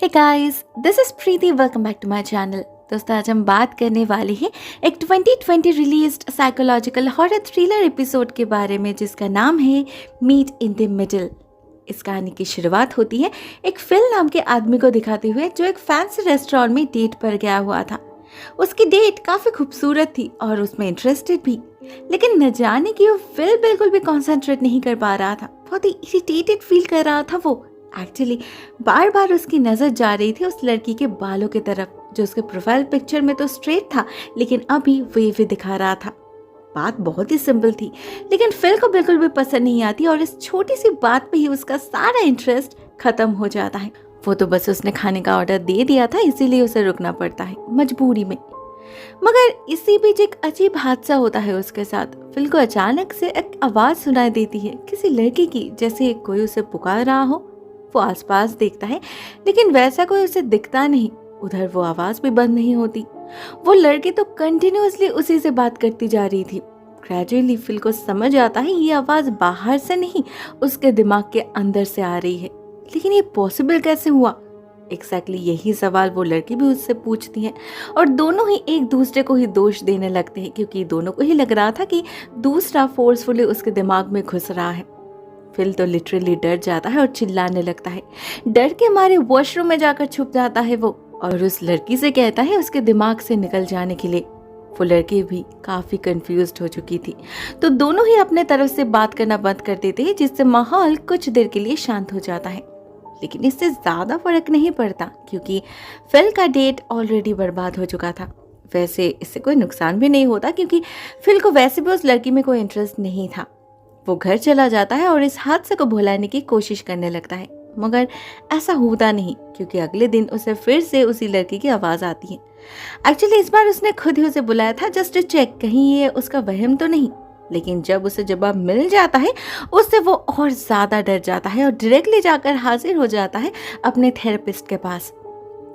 Hey guys, this is Preeti. Welcome back to my channel. दोस्तों, आज हम बात करने वाले हैं एक 2020 released psychological horror thriller episode के बारे में जिसका नाम है मीट इन द मिडिल। इस कहानी की शुरुआत होती है एक फिल नाम के आदमी को दिखाते हुए जो एक फैंसी रेस्टोरेंट में डेट पर गया हुआ था। उसकी डेट काफी खूबसूरत थी और उसमें इंटरेस्टेड भी, लेकिन न जाने कि वो फिल बिल्कुल भी कॉन्सेंट्रेट नहीं कर पा रहा था। बहुत ही इरिटेटेड फील कर रहा था वो। एक्चुअली बार बार उसकी नजर जा रही थी उस लड़की के बालों की तरफ जो उसके प्रोफाइल पिक्चर में तो स्ट्रेट था, लेकिन अभी वेवी दिखा रहा था। बात बहुत ही सिंपल थी, लेकिन फिल को बिल्कुल भी पसंद नहीं आती और इस छोटी सी बात पे ही उसका सारा इंटरेस्ट खत्म हो जाता है। वो तो बस उसने खाने का ऑर्डर दे दिया था, इसीलिए उसे रुकना पड़ता है मजबूरी में। मगर इसी बीच एक अजीब हादसा होता है उसके साथ। फिल को अचानक से एक आवाज सुनाई देती है किसी लड़की की, जैसे कोई उसे पुकार रहा हो। वो आसपास देखता है, लेकिन वैसा कोई उसे दिखता नहीं। उधर वो आवाज भी बंद नहीं होती। वो लड़की तो कंटिन्यूअसली उसी से बात करती जा रही थी। ग्रेजुअली फिल को समझ आता है ये आवाज बाहर से नहीं, उसके दिमाग के अंदर से आ रही है। लेकिन ये पॉसिबल कैसे हुआ? एग्जैक्टली यही सवाल वो लड़की भी उससे पूछती है और दोनों ही एक दूसरे को ही दोष देने लगते हैं, क्योंकि दोनों को ही लग रहा था कि दूसरा फोर्सफुली उसके दिमाग में घुस रहा है। फिल तो लिटरली डर जाता है और चिल्लाने लगता है। डर के मारे वॉशरूम में जाकर छुप जाता है वो और उस लड़की से कहता है उसके दिमाग से निकल जाने के लिए। वो लड़की भी काफी कंफ्यूज्ड हो चुकी थी, तो दोनों ही अपने तरफ से बात करना बंद कर देते हैं, जिससे माहौल कुछ देर के लिए शांत हो जाता है। लेकिन इससे ज्यादा फर्क नहीं पड़ता, क्योंकि फिल का डेट ऑलरेडी बर्बाद हो चुका था। वैसे इससे कोई नुकसान भी नहीं होता, क्योंकि फिल को वैसे भी उस लड़की में कोई इंटरेस्ट नहीं था। वो घर चला जाता है और इस हादसे को भुलाने की कोशिश करने लगता है, मगर ऐसा होता नहीं, क्योंकि अगले दिन उसे फिर से उसी लड़की की आवाज आती है। एक्चुअली इस बार उसने खुद ही उसे बुलाया था जस्ट टू चेक कहीं ये उसका वहम तो नहीं। लेकिन जब उसे जवाब मिल जाता है उससे वो और ज्यादा डर जाता है और डायरेक्टली जाकर हाजिर हो जाता है अपने थेरेपिस्ट के पास।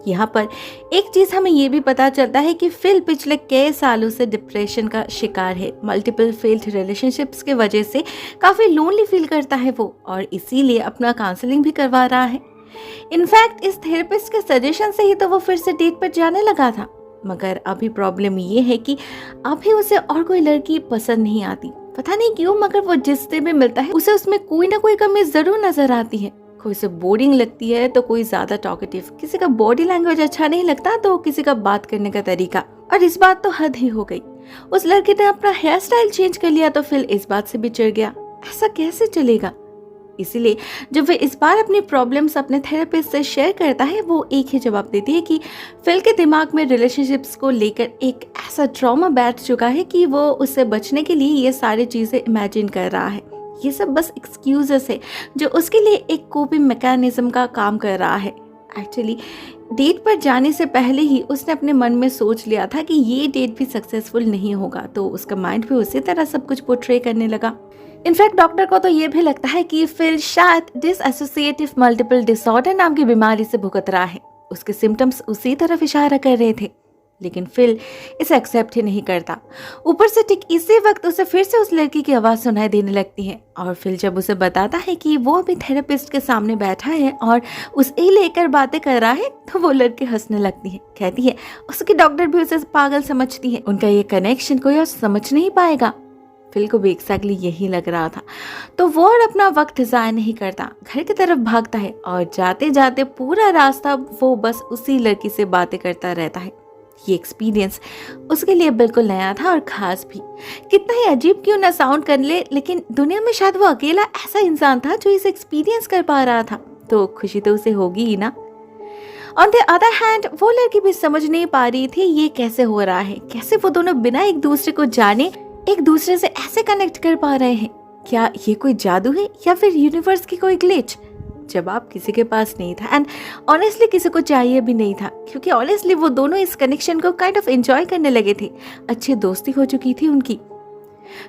यहाँ पर एक चीज हमें ये भी पता चलता है कि फिल पिछले कई सालों से डिप्रेशन का शिकार है। मल्टीपल फेल्ड रिलेशनशिप्स के वजह से काफी लोनली फील करता है वो, और इसीलिए अपना काउंसलिंग भी करवा रहा है। इनफैक्ट इस थेरेपिस्ट के सजेशन से ही तो वो फिर से डेट पर जाने लगा था। मगर अभी प्रॉब्लम ये है कि अभी उसे और कोई लड़की पसंद नहीं आती। पता नहीं क्यों, मगर वो जिससे भी मिलता है उसे उसमें कोई ना कोई कमी जरूर नजर आती है। कोई से बोरिंग लगती है तो कोई ज्यादा टॉकेटिव, किसी का बॉडी लैंग्वेज अच्छा नहीं लगता तो किसी का बात करने का तरीका। और इस बात तो हद ही हो गई। उस लड़के ने अपना हेयर स्टाइल चेंज कर लिया तो फिल इस बात से भी चिढ़ गया। ऐसा कैसे चलेगा? इसीलिए जब वह इस बार अपनी प्रॉब्लम्स अपने थेरेपिस्ट से शेयर करता है, वो एक ही जवाब देती है कि फिल के दिमाग में रिलेशनशिप्स को लेकर एक ऐसा ट्रॉमा बैठ चुका है कि वो उससे बचने के लिए ये सारी चीजें इमेजिन कर रहा है। ये सब बस एक्सक्यूजेस है जो उसके लिए एक कोपिंग मैकेनिज्म का काम कर रहा है। एक्चुअली डेट पर जाने से पहले ही उसने अपने मन में सोच लिया था कि ये डेट भी सक्सेसफुल नहीं होगा, तो उसका माइंड भी उसी तरह सब कुछ पोर्ट्रे करने लगा। इनफैक्ट डॉक्टर को तो ये भी लगता है कि फिल शायद डिसएसोसिएटिव मल्टीपल डिसऑर्डर नाम की बीमारी से भुगत रहा है। उसके सिम्टम्स उसी तरफ इशारा कर रहे थे, लेकिन फिल इसे एक्सेप्ट ही नहीं करता। ऊपर से ठीक इसी वक्त उसे फिर से उस लड़की की आवाज सुनाई देने लगती है और फिल जब उसे बताता है कि वो अभी थेरेपिस्ट के सामने बैठा है और उसे लेकर बातें कर रहा है, तो वो लड़की हंसने लगती है। कहती है उसकी डॉक्टर भी उसे पागल समझती है, उनका ये कनेक्शन कोई और समझ नहीं पाएगा। फिल को भी एक्जैक्टली यही लग रहा था, तो वो और अपना वक्त जाया नहीं करता, घर की तरफ भागता है और जाते जाते पूरा रास्ता वो बस उसी लड़की से बातें करता रहता है। ये एक्सपीरियंस उसके लिए बिल्कुल नया था और खास भी। कितना ही अजीब क्यों ना साउंड कर ले, लेकिन दुनिया में शायद वो अकेला ऐसा इंसान था जो इसे एक्सपीरियंस कर पा रहा था, तो खुशी तो उसे होगी ही ना। ऑन द अदर हैंड वो लड़की भी समझ नहीं पा रही थी ये कैसे हो रहा है, कैसे वो दोनों बिना एक दूसरे को जाने एक दूसरे से ऐसे कनेक्ट कर पा रहे हैं। क्या ये कोई जादू है या फिर यूनिवर्स की कोई ग्लिच? जवाब किसी के पास नहीं था, एंड ऑनेस्टली किसी को चाहिए भी नहीं था, क्योंकि ऑनेस्टली वो दोनों इस कनेक्शन को काइंड ऑफ एंजॉय करने लगे थे। अच्छी दोस्ती हो चुकी थी उनकी।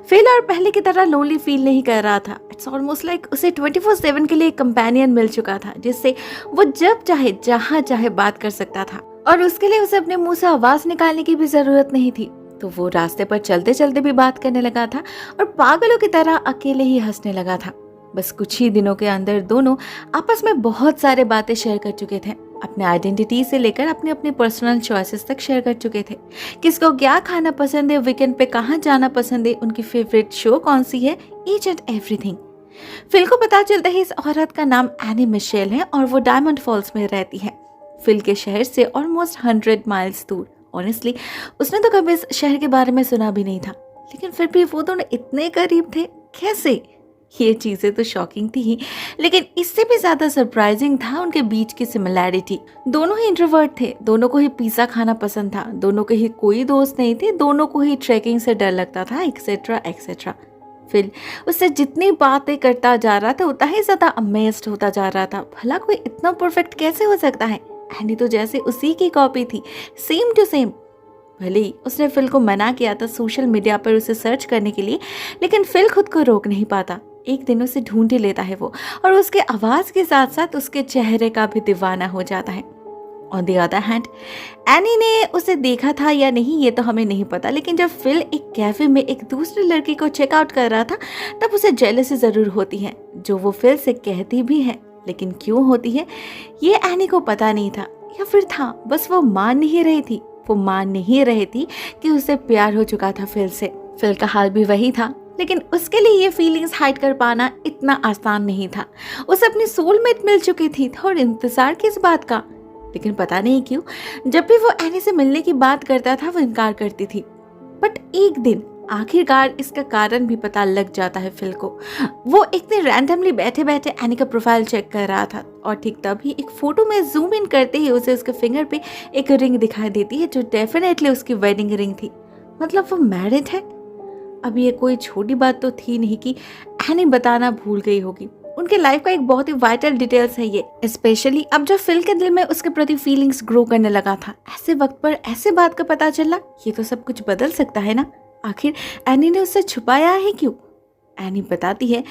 फिल और पहले की तरह लोनली फील नहीं कर रहा था। इट्स ऑलमोस्ट लाइक उसे 24/7 के लिए एक कंपेनियन मिल चुका था, जिससे वो जब चाहे जहां चाहे बात कर सकता था, और उसके लिए उसे अपने मुंह से आवाज निकालने की भी जरूरत नहीं थी। तो वो रास्ते पर चलते चलते भी बात करने लगा था और पागलों की तरह अकेले ही हंसने लगा था। बस कुछ ही दिनों के अंदर दोनों आपस में बहुत सारे बातें शेयर कर चुके थे। अपने आइडेंटिटी से लेकर अपने अपने पर्सनल चॉइसेस तक शेयर कर चुके थे। किसको क्या खाना पसंद है, वीकेंड पे कहाँ जाना पसंद है, उनकी फेवरेट शो कौन सी है, ईच एंड एवरीथिंग। फिल को पता चलता है इस औरत का नाम एनी मिशेल है और वो डायमंड फॉल्स में रहती है, फिल के शहर से ऑलमोस्ट 100 माइल्स दूर। ऑनेस्टली उसने तो कभी इस शहर के बारे में सुना भी नहीं था, लेकिन फिर भी वो दोनों इतने करीब थे, कैसे? ये चीजें तो शॉकिंग थी ही, लेकिन इससे भी ज्यादा सरप्राइजिंग था उनके बीच की सिमिलैरिटी। दोनों ही इंट्रोवर्ट थे, दोनों को ही पिज्जा खाना पसंद था, दोनों के ही कोई दोस्त नहीं थे, दोनों को ही ट्रैकिंग से डर लगता था, एक्सेट्रा एक्सेट्रा। फिल उससे जितनी बातें करता जा रहा था उतना ही ज्यादा अमेज्ड होता जा रहा था। भला कोई इतना परफेक्ट कैसे हो सकता है? एनी तो जैसे उसी की कॉपी थी, सेम टू सेम। भले ही उसने फिल को मना किया था सोशल मीडिया पर उसे सर्च करने के लिए, लेकिन फिल खुद को रोक नहीं पाता। एक दिन उसे ढूंढ ही लेता है वो, और उसके आवाज के साथ साथ उसके चेहरे का भी दीवाना हो जाता है। On the other hand, any ने उसे देखा था या नहीं ये तो हमें नहीं पता, लेकिन जब फिल एक कैफे में एक दूसरी लड़की को चेकआउट कर रहा था तब उसे जेलसी जरूर होती है, जो वो फिल से कहती भी है। लेकिन क्यों होती है ये एनी को पता नहीं था, या फिर था, बस वो मान नहीं रही थी। वो मान नहीं रही थी कि उसे प्यार हो चुका था फिल से। फिल का हाल भी वही था, लेकिन उसके लिए ये फीलिंग्स हाइड कर पाना इतना आसान नहीं था। उसे अपनी सोलमेट मिल चुकी थी और इंतजार किस बात का? लेकिन पता नहीं क्यों जब भी वो एनी से मिलने की बात करता था वो इनकार करती थी। बट एक दिन आखिरकार इसका कारण भी पता लग जाता है फिल को। वो एक दिन रैंडमली बैठे बैठे एनी का प्रोफाइल चेक कर रहा था और ठीक तभी एक फोटो में जूम इन करते ही उसे उसके फिंगर पे एक रिंग दिखाई देती है, जो डेफिनेटली उसकी वेडिंग रिंग थी। मतलब वो मैरिड है। अब ये कोई छोटी बात तो थी नहीं कि एनी बताना भूल गई होगी। उनके लाइफ का एक बहुत ही वाइटल डिटेल्स है ये, स्पेशली अब जब फिल के दिल में उसके प्रति फीलिंग्स ग्रो करने लगा था। ऐसे वक्त पर ऐसे बात का पता चला, ये तो सब कुछ बदल सकता है ना। आखिर एनी ने उससे छुपाया है क्यों? एनी बताती है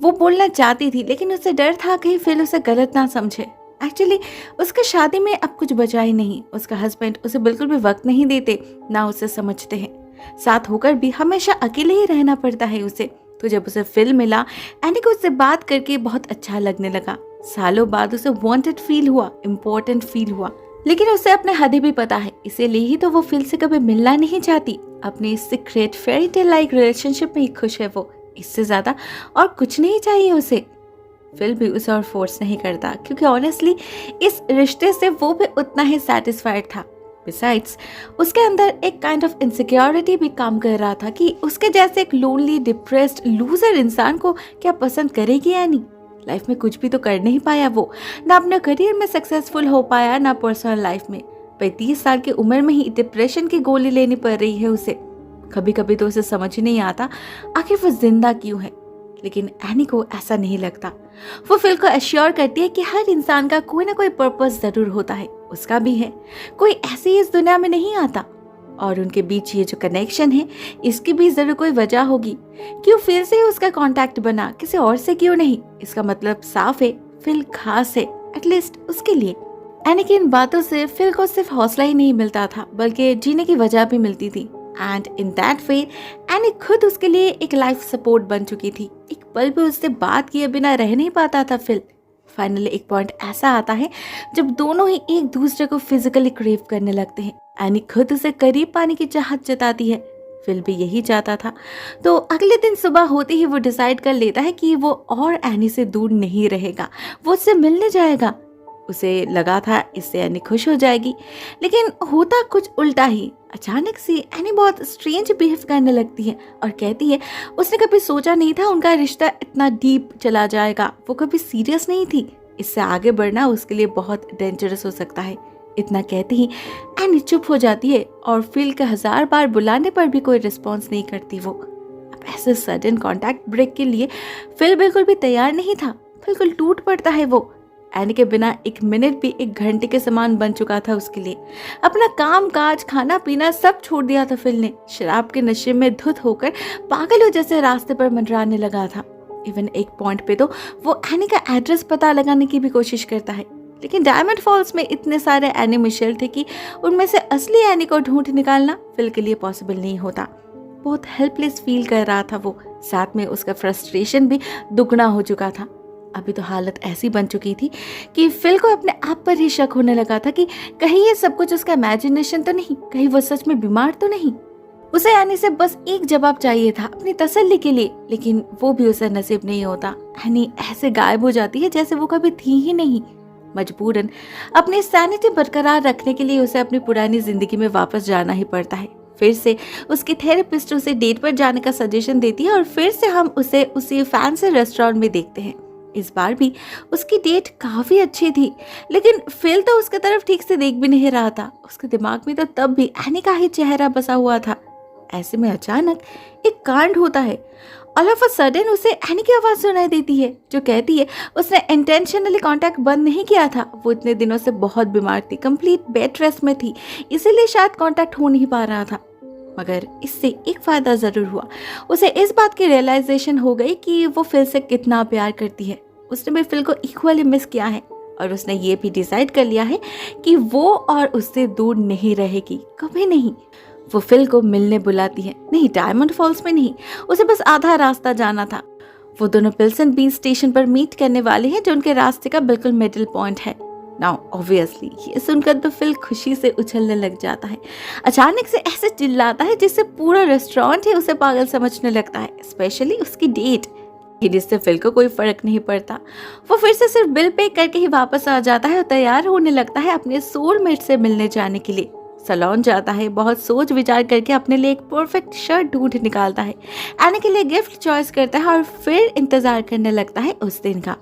वो बोलना चाहती थी, लेकिन उसे डर था कहीं फिल उसे गलत ना समझे। एक्चुअली उसका शादी में अब कुछ बचा ही नहीं। उसका हस्बैंड उसे बिल्कुल भी वक्त नहीं देते, ना उसे समझते हैं। साथ होकर भी हमेशा अकेले ही रहना पड़ता है उसे। तो जब उसे फिल मिला, एनी को उससे बात करके बहुत अच्छा लगने लगा। सालों बाद उसे वांटेड फील हुआ, इम्पोर्टेंट फील हुआ। लेकिन उसे अपने हद भी पता है, इसीलिए ही तो वो फिल से कभी मिलना नहीं चाहती। अपनी secret fairy tale like relationship में ही खुश है वो। इससे ज्यादा और कुछ नहीं चाहिए उसे। फिल भी उसे और फोर्स नहीं करता, क्योंकि ऑनेस्टली इस रिश्ते से वो भी उतना ही सेटिस्फाइड था। बिसाइड्स उसके अंदर एक काइंड ऑफ इनसिक्योरिटी भी काम कर रहा था कि उसके जैसे एक लोनली, डिप्रेस्ड, लूजर इंसान को क्या पसंद करेगी एनी। लाइफ में कुछ भी तो कर नहीं पाया वो, ना अपने करियर में सक्सेसफुल हो पाया, ना पर्सनल लाइफ में। 35 साल की उम्र में ही डिप्रेशन की गोली लेनी पड़ रही है उसे। कभी कभी तो उसे समझ नहीं आता आखिर वो जिंदा क्यों है, लेकिन एनी को ऐसा नहीं लगता। वो फिल को एश्योर करती है कि हर इंसान का कोई ना कोई पर्पस जरूर होता है, उसका भी है। कोई ऐसे ही इस दुनिया में नहीं आता, और उनके बीच ये जो कनेक्शन है इसकी भी जरूर कोई वजह होगी। क्यों फिल से ही उसका कांटेक्ट बना, किसी और से क्यों नहीं? इसका मतलब साफ है, फिल खास है, एटलीस्ट उसके लिए। एनी की इन बातों से फिल को सिर्फ हौसला ही नहीं मिलता था, बल्कि जीने की वजह भी मिलती थी। And in that way any खुद उसके लिए एक लाइफ सपोर्ट बन चुकी थी। एक पल भी उससे बात किए बिना रह नहीं पाता था फिल। फाइनली एक पॉइंट ऐसा आता है जब दोनों ही एक दूसरे को फिजिकली क्रेव करने लगते हैं। एनी खुद उसे करीब पाने की चाहत जताती है, फिल भी यही चाहता था। तो अगले दिन सुबह होते ही वो डिसाइड कर लेता है कि वो और एनी से दूर नहीं रहेगा, वो उससे मिलने जाएगा। उसे लगा था इससे एनी खुश हो जाएगी, लेकिन होता कुछ उल्टा ही। अचानक से एनी बहुत स्ट्रेंज बिहेव करने लगती है और कहती है उसने कभी सोचा नहीं था उनका रिश्ता इतना डीप चला जाएगा। वो कभी सीरियस नहीं थी, इससे आगे बढ़ना उसके लिए बहुत डेंजरस हो सकता है। इतना कहती ही एनी चुप हो जाती है और फिल के 1000 बार बुलाने पर भी कोई रिस्पॉन्स नहीं करती वो। अब ऐसे सडन कॉन्टैक्ट ब्रेक के लिए फिल बिल्कुल भी तैयार नहीं था। बिल्कुल टूट पड़ता है वो। एनी के बिना एक मिनट भी एक घंटे के समान बन चुका था उसके लिए। अपना काम काज, खाना पीना सब छोड़ दिया था फिल ने। शराब के नशे में धुत होकर पागलों जैसे रास्ते पर मंडराने लगा था। इवन एक पॉइंट पे तो वो एनी का एड्रेस पता लगाने की भी कोशिश करता है, लेकिन डायमंड फॉल्स में इतने सारे एनी मिशेल थे कि उनमें से असली एनी को ढूंढ निकालना फिल के लिए पॉसिबल नहीं होता। बहुत हेल्पलेस फील कर रहा था वो। साथ में उसका फ्रस्ट्रेशन भी दुगना हो चुका था। अभी तो हालत ऐसी बन चुकी थी कि फिल को अपने आप पर ही शक होने लगा था कि कहीं ये सब कुछ उसका इमेजिनेशन तो नहीं, कहीं वो सच में बीमार तो नहीं। उसे एनी से बस एक जवाब चाहिए था अपनी तसल्ली के लिए, लेकिन वो भी उसे नसीब नहीं होता। एनी ऐसे गायब हो जाती है जैसे वो कभी थी ही नहीं। मजबूरन अपनी सैनिटी बरकरार रखने के लिए उसे अपनी पुरानी जिंदगी में वापस जाना ही पड़ता है। फिर से उसकी थेरेपिस्ट उसे डेट पर जाने का सजेशन देती है और फिर से हम उसे उसी फैंसी रेस्टोरेंट में देखते हैं। इस बार भी उसकी डेट काफी अच्छी थी, लेकिन फिल तो उसकी तरफ ठीक से देख भी नहीं रहा था। उसके दिमाग में तो तब भी एनी का ही चेहरा बसा हुआ था। ऐसे में अचानक एक कांड होता है। ऑल ऑफ अ सडन उसे एनी की आवाज सुनाई देती है जो कहती है उसने इंटेंशनली कांटेक्ट बंद नहीं किया था। वो इतने दिनों से बहुत बीमार थी, कंप्लीट बेड रेस्ट में थी, इसीलिए शायद कांटेक्ट हो नहीं पा रहा था। मगर इससे एक फायदा जरूर हुआ। उसे इस बात की रियलाइजेशन हो गई कि वो फिल से कितना प्यार करती है। उसने भी फिल को इक्वली मिस किया है और उसने ये भी डिसाइड कर लिया है कि वो और उससे दूर नहीं रहेगी, कभी नहीं। वो फिल को मिलने बुलाती है, नहीं डायमंड फॉल्स में नहीं, उसे बस आधा रास्ता जाना था। वो दोनों पिल्सन बीच स्टेशन पर मीट करने वाले हैं जो उनके रास्ते का बिल्कुल मिडिल पॉइंट है। नाउ ऑब्वियसली ये सुनकर तो फिल खुशी से उछलने लग जाता है। अचानक से ऐसे चिल्लाता है जिससे पूरा रेस्टोरेंट ही उसे पागल समझने लगता है, स्पेशली उसकी डेट। जिससे फिल को कोई फर्क नहीं पड़ता। वो फिर से सिर्फ बिल पे करके ही वापस आ जाता है और तैयार होने लगता है अपने सोलमेट से मिलने जाने के लिए। सैलून जाता है, बहुत सोच विचार करके अपने लिए एक परफेक्ट शर्ट ढूंढ निकालता है, एनी के लिए गिफ्ट चॉइस करता है और फिर इंतजार करने लगता है उस दिन का।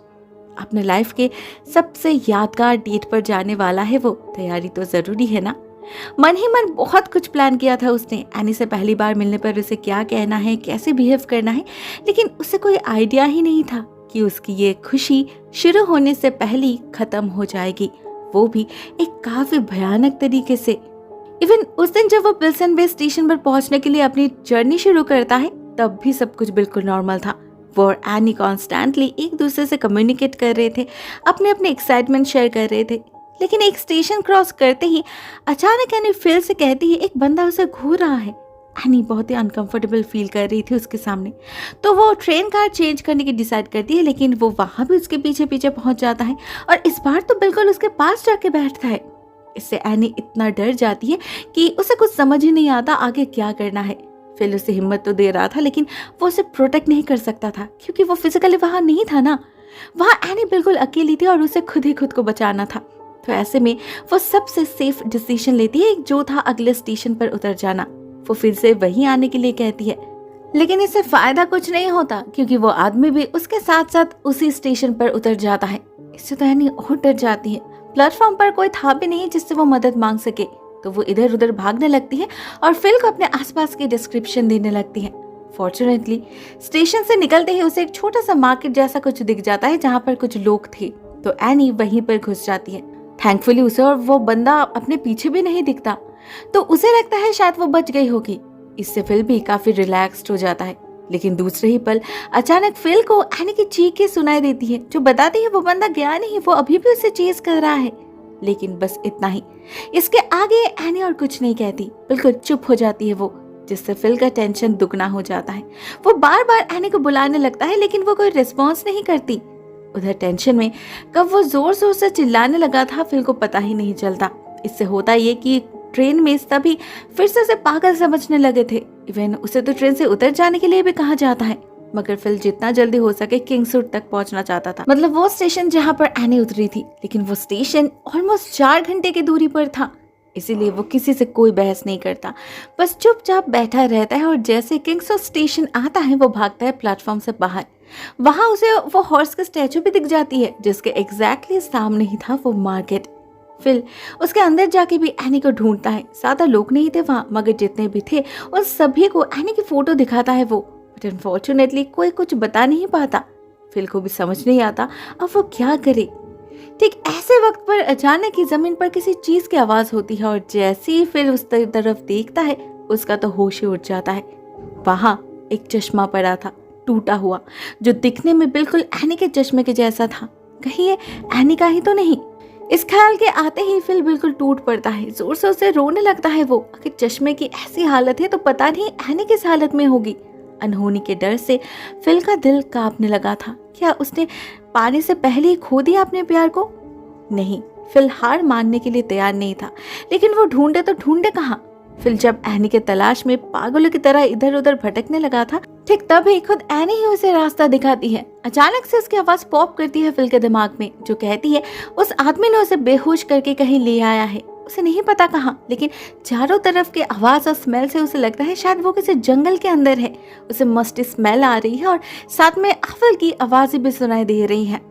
अपने लाइफ के सबसे यादगार डेट पर जाने वाला है वो, तैयारी तो जरूरी है ना। मन ही मन बहुत कुछ प्लान किया था उसने। एनी से पहली बार मिलने पर उसे क्या कहना है, कैसे बिहेव करना है, लेकिन उसे कोई आइडिया ही नहीं था कि उसकी ये खुशी शुरू होने से पहले ही खत्म हो जाएगी, वो भी एक काफी भयानक तरीके से। इवन उस दिन जब वो पिल्सन बे स्टेशन पर पहुंचने के लिए अपनी जर्नी शुरू करता है तब भी सब कुछ बिल्कुल नॉर्मल था। वो और एनी कॉन्स्टेंटली एक दूसरे से कम्युनिकेट कर रहे थे, अपने अपने एक्साइटमेंट शेयर कर रहे थे। लेकिन एक स्टेशन क्रॉस करते ही अचानक एनी फिल से कहती है एक बंदा उसे घूर रहा है। एनी बहुत ही अनकंफर्टेबल फील कर रही थी उसके सामने, तो वो ट्रेन कार चेंज करने की डिसाइड करती है, लेकिन वो वहां भी उसके पीछे पीछे पहुंच जाता है और इस बार तो बिल्कुल उसके पास जाके बैठता है। इससे एनी इतना डर जाती है कि उसे कुछ समझ ही नहीं आता आगे क्या करना है। फिल उसे हिम्मत तो दे रहा था, लेकिन वो उसे प्रोटेक्ट नहीं कर सकता था क्योंकि वो फिजिकली वहां नहीं था ना। वहां एनी बिल्कुल अकेली थी और उसे खुद ही खुद को बचाना था। तो ऐसे में वो सबसे सेफ डिसीजन लेती है, जो था अगले स्टेशन पर उतर जाना। वो फिर से वहीं आने के लिए कहती है, लेकिन इससे फायदा कुछ नहीं होता क्योंकि वो आदमी भी उसके साथ साथ उसी स्टेशन पर उतर जाता है। इससे तो एनी और डर जाती है। प्लेटफॉर्म पर कोई था भी नहीं जिससे वो मदद मांग सके, तो वो इधर उधर भागने लगती है और फिल को अपने आसपास की डिस्क्रिप्शन देने लगती है। फॉर्चुनेटली स्टेशन से निकलते ही उसे एक छोटा सा मार्केट जैसा कुछ दिख जाता है जहाँ पर कुछ लोग थे, तो एनी वहीं पर घुस जाती है। थैंकफुली उसे और वो बंदा अपने पीछे भी नहीं दिखता, तो उसे लगता है शायद वो बच गई होगी। इससे फिल भी काफी रिलैक्स्ड हो जाता है। लेकिन दूसरे ही पल अचानक फिल को एनी की चीखें सुनाई देती है जो बताती है वो बंदा गया नहीं, वो अभी भी उसे चेस कर रहा है। लेकिन बस इतना ही, इसके आगे एनी और कुछ नहीं कहती, बिल्कुल चुप हो जाती है वो, जिससे फिल का टेंशन दुगना हो जाता है। वो बार बार एनी को बुलाने लगता है लेकिन वो कोई रिस्पॉन्स नहीं करती। उधर टेंशन में कब वो जोर जोर से चिल्लाने लगा था फिल को पता ही नहीं चलता। इससे होता ये कि ट्रेन में तभी फिर से उसे पागल समझने लगे थे। इवन उसे तो ट्रेन से उतर जाने के लिए भी कहा जाता है, मगर फिल जितना जल्दी हो सके किंगसुट तक पहुंचना चाहता था, मतलब वो स्टेशन जहां पर एनी उतरी थी। लेकिन वो स्टेशन ऑलमोस्ट 4 घंटे की दूरी पर था, इसीलिए वो किसी से कोई बहस नहीं करता, बस चुपचाप बैठा रहता है। और जैसे किंगसुट स्टेशन आता है वो भागता है प्लेटफॉर्म से बाहर। वहां उसे वो हॉर्स की स्टैचू भी दिख जाती है जिसके एग्जैक्टली सामने ही था वो मार्केट। फिल उसके अंदर जाके भी एनी को ढूंढता है। ज्यादा लोग नहीं थे वहां, मगर जितने भी थे उन सभी को एनी की फोटो दिखाता है वो, बट अनफॉर्चुनेटली कोई कुछ बता नहीं पाता। फिल को भी समझ नहीं आता अब वो क्या करे। ठीक ऐसे वक्त पर अचानक ही जमीन पर किसी चीज की आवाज होती है और जैसे ही फिल उस तरफ देखता है उसका तो होश ही उड़ जाता है। वहां एक चश्मा पड़ा था, टूटा हुआ, जो दिखने में बिल्कुल एनी के चश्मे के जैसा था। कहीं ये एनी का ही तो नहीं। इस ख्याल के आते ही फिल बिल्कुल टूट पड़ता है, जोर से उसे रोने लगता है वो। अगर चश्मे की ऐसी हालत है तो पता नहीं एनी किस हालत में होगी। अनहोनी के डर से फिल का दिल कांपने लगा था। क्या उसने पाने से पहले ही खो दिया अपने प्यार को? नहीं, फिल हार मानने के लिए तैयार नहीं था, लेकिन वो ढूंढे तो ढूंढे कहाँ। फिल जब एनी के तलाश में पागलों की तरह इधर उधर भटकने लगा था, ठीक तभी खुद एनी ही उसे रास्ता दिखाती है। अचानक से उसकी आवाज पॉप करती है फिल के दिमाग में, जो कहती है उस आदमी ने उसे बेहोश करके कहीं ले आया है, उसे नहीं पता कहाँ, लेकिन चारों तरफ की आवाज और स्मेल से उसे लगता है शायद वो किसी जंगल के अंदर है। उसे मस्टी स्मेल आ रही है और साथ में अफल की आवाजें भी सुनाई दे रही हैं।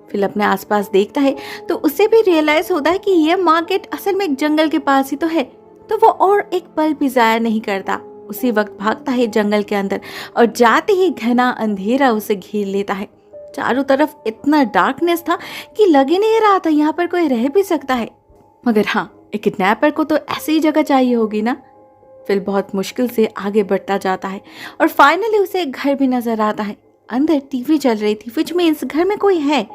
फिल अपने आसपास देखता है तो उसे भी रियलाइज होता है कि यह मार्केट असल में एक जंगल के पास ही तो है। तो वो और एक पल भी जाया नहीं करता, उसी वक्त भागता है जंगल के अंदर और जाते ही घना अंधेरा उसे घेर लेता है। चारों तरफ इतना डार्कनेस था कि लग ही नहीं रहा था यहाँ पर कोई रह भी सकता है। मगर हाँ, एक किडनैपर को तो ऐसी ही जगह चाहिए होगी ना। फिल बहुत मुश्किल से आगे बढ़ता जाता है और फाइनली उसे एक घर भी नजर आता है। अंदर टीवी चल रही थी, विच मीन्स घर में कोई है।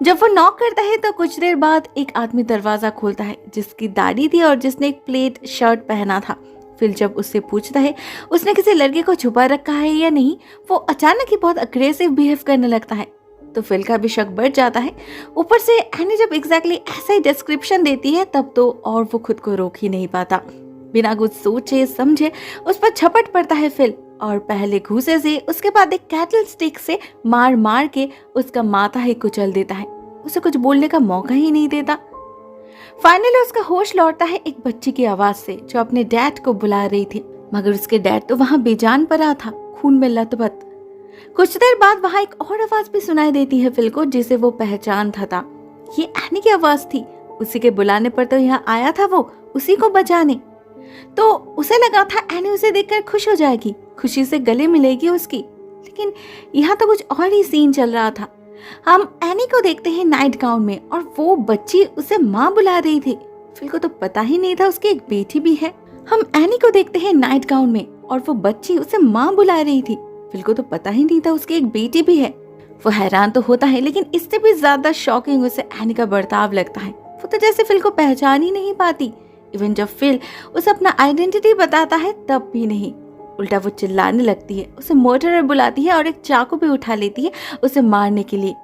जब वो नॉक करता है तो कुछ देर बाद एक आदमी दरवाजा खोलता है, जिसकी दाढ़ी थी और जिसने एक प्लेट शर्ट पहना था। फिल जब उससे पूछता है उसने किसी लड़के को छुपा रखा है या नहीं, वो अचानक ही बहुत अग्रेसिव बिहेव करने लगता है। तो फिल का भी शक बढ़ जाता है। ऊपर से एनी जब एग्जैक्टली ऐसा ही डिस्क्रिप्शन देती है तब तो और वो खुद को रोक ही नहीं पाता। बिना कुछ सोचे समझे उस पर झपट पड़ता है फिल, और पहले घूसे से उसके बाद एक कैटल स्टिक से मार मार के उसका माथा ही कुचल देता है। उसे कुछ बोलने का मौका ही नहीं देता। फाइनली उसका होश लौटता है एक बच्ची की आवाज से, जो अपने डैड को बुला रही थी। मगर उसके डैड तो वहां बेजान पड़ा था, खून में लथपथ। कुछ देर बाद वहां एक और आवाज भी सुनाई देती है फिल को, जिसे वो पहचानता था। ये एनी की आवाज थी। उसी के बुलाने पर तो यहाँ आया था वो, उसी को बचाने। तो उसे लगा था एनी उसे देखकर खुश हो जाएगी, खुशी से गले मिलेगी उसकी। लेकिन यहाँ तो कुछ और ही सीन चल रहा था। हम एनी को देखते हैं नाइट गाउन में, और वो बच्ची उसे माँ बुला रही थी। फिल को तो पता ही नहीं था उसकी एक बेटी भी है। हम एनी को देखते हैं नाइट गाउन में, और वो बच्ची उसे माँ बुला रही थी। फिल को तो पता ही नहीं था उसकी एक बेटी भी है। वो हैरान तो होता है, लेकिन इससे भी ज्यादा शॉकिंग उसे एनी का बर्ताव लगता है। वो तो जैसे फिल को पहचान ही नहीं पाती। इवन जब फिल उसे अपना आइडेंटिटी बताता है तब भी नहीं। उल्टा वो चिल्लाने लगती है, उसे मर्डरर बुलाती है और एक चाकू भी उठा लेती है उसे मारने के लिए।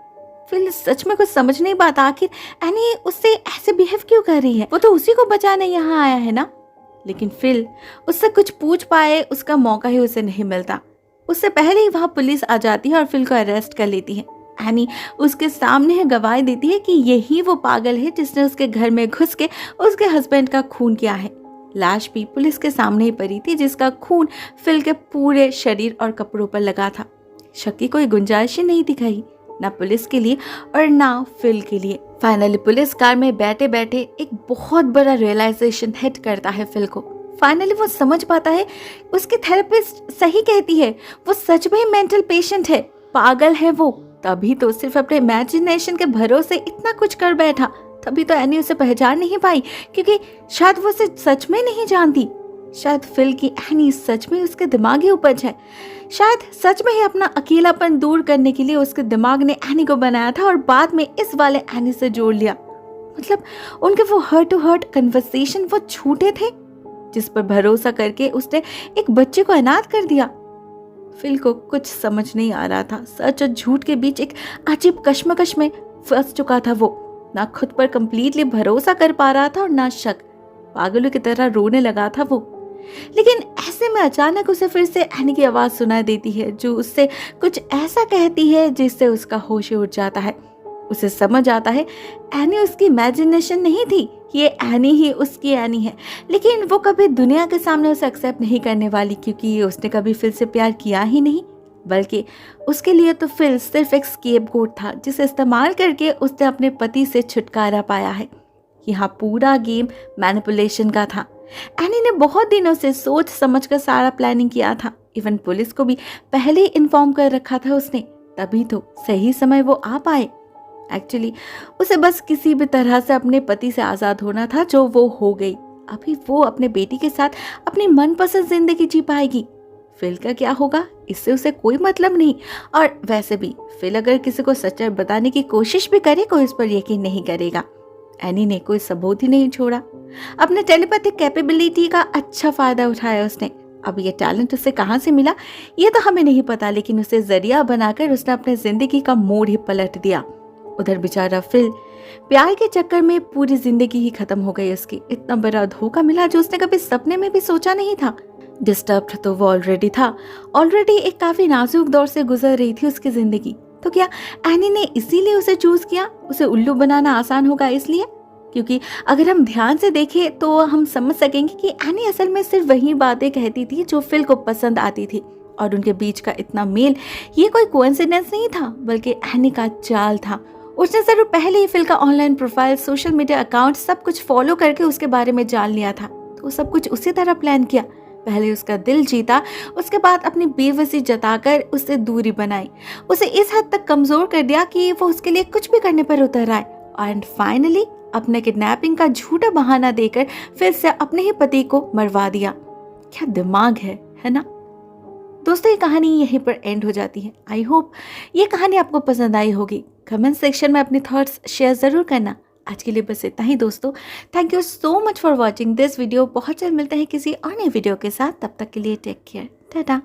फिल सच में कुछ समझ नहीं पाता, आखिर एनी उससे ऐसे बिहेव क्यों कर रही है। वो तो उसी को बचाने यहाँ आया है ना। लेकिन फिल उससे कुछ पूछ पाए उसका मौका ही उसे नहीं मिलता। उससे पहले ही वहां पुलिस आ जाती है और फिल को अरेस्ट कर लेती है। एनी उसके सामने गवाही देती है कि यही वो पागल है जिसने उसके घर में घुस के उसके हस्बैंड का खून किया है। लाश भी पुलिस के सामने ही पड़ी थी, जिसका खून फिल के पूरे शरीर और कपड़ों पर लगा था। शक की कोई गुंजाइश ही नहीं दिखाई, ना पुलिस के लिए और ना फिल के लिए। फाइनली पुलिस कार में बैठे बैठे एक बहुत बड़ा रियलाइजेशन हिट करता है फिल को। फाइनली वो समझ पाता है उसकी थेरेपिस्ट सही कहती है, वो सच में मेंटल पेशेंट है, पागल है वो। तभी तो सिर्फ अपने इमेजिनेशन के भरोसे इतना कुछ कर बैठा। तभी तो एनी उसे पहचान नहीं पाई, क्योंकि शायद वो उसे सच में नहीं जानती। शायद फिल की एनी सच में उसके दिमागी उपज है। शायद सच में ही अपना अकेलापन दूर करने के लिए उसके दिमाग ने एनी को बनाया था और बाद में इस वाले एनी से जोड़ लिया। मतलब उनके वो हर्ट टू हर्ट कन्वर्सेशन वो झूठे थे, जिस पर भरोसा करके उसने एक बच्चे को अनाथ कर दिया। फिल को कुछ समझ नहीं आ रहा था। सच और झूठ के बीच एक अजीब कश्मकश में फंस चुका था वो। ना खुद पर कंप्लीटली भरोसा कर पा रहा था और ना शक। पागलों की तरह रोने लगा था वो। लेकिन ऐसे में अचानक उसे फिर से एनी की आवाज सुनाई देती है, जो उससे कुछ ऐसा कहती है जिससे उसका होश उड़ जाता है। उसे समझ आता है एनी उसकी इमेजिनेशन नहीं थी, ये एनी ही उसकी एनी है। लेकिन वो कभी दुनिया के सामने उसे एक्सेप्ट नहीं करने वाली, क्योंकि उसने कभी फिल से प्यार किया ही नहीं। बल्कि उसके लिए तो फिल सिर्फ एक स्केपगोट था, जिसे इस्तेमाल करके उसने अपने पति से छुटकारा पाया है। यहाँ पूरा गेम मैनिपुलेशन का था। एनी ने बहुत दिनों से सोच समझ कर सारा प्लानिंग किया था। इवन पुलिस को भी पहले ही इन्फॉर्म कर रखा था उसने, तभी तो सही समय वो आ पाए। एक्चुअली उसे बस किसी भी तरह से अपने पति से आज़ाद होना था, जो वो हो गई। अभी वो अपने बेटी के साथ अपनी मनपसंद जिंदगी जी पाएगी। फिल का क्या होगा इससे उसे कोई मतलब नहीं। और वैसे भी फिल अगर किसी को सच्चाई बताने की कोशिश भी करे, कोई उस पर यकीन नहीं करेगा। एनी ने कोई सबूत ही नहीं छोड़ा। अपने टेलीपैथिक कैपेबिलिटी का अच्छा फायदा उठाया उसने। अब ये टैलेंट उसे कहाँ से मिला ये तो हमें नहीं पता, लेकिन उसे जरिया बनाकर उसने अपने जिंदगी का मोड़ ही पलट दिया। उधर बेचारा फिल, प्यार के चक्कर में पूरी जिंदगी ही खत्म हो गई उसकी। इतना बड़ा धोखा मिला जो उसने कभी सपने में भी सोचा नहीं था। डिस्टर्ब तो वो ऑलरेडी था, ऑलरेडी एक काफी नाजुक दौर से गुजर रही थी उसकी जिंदगी। तो क्या एनी ने इसीलिए उसे चूज किया? उसे उल्लू बनाना आसान होगा इसलिए? क्योंकि अगर हम ध्यान से देखें तो हम समझ सकेंगे कि एनी असल में सिर्फ वही बातें कहती थी जो फिल को पसंद आती थी, और उनके बीच का इतना मेल ये कोई कोइंसिडेंस नहीं था बल्कि एनी का चाल था। उसने जरूर पहले ही फिल का online profile, social media account सब कुछ फॉलो करके उसके बारे में जान लिया था। तो सब कुछ उसी तरह प्लान किया। पहले उसका दिल जीता, उसके बाद अपनी बेवसी जताकर उससे दूरी बनाई, उसे इस हद तक कमजोर कर दिया कि वो उसके लिए कुछ भी करने पर उतर आए, एंड फाइनली अपने किडनैपिंग का झूठा बहाना देकर फिर से अपने ही पति को मरवा दिया। क्या दिमाग है ना? दोस्तों ये कहानी यहीं पर एंड हो जाती है। आई होप ये कहानी आपको पसंद आई होगी। कमेंट सेक्शन में अपने थॉट्स शेयर जरूर करना। आज के लिए बस इतना ही दोस्तों। Thank you so much for watching this video. बहुत जल्द मिलते हैं किसी और नई वीडियो के साथ। तब तक के लिए टेक केयर, टाटा।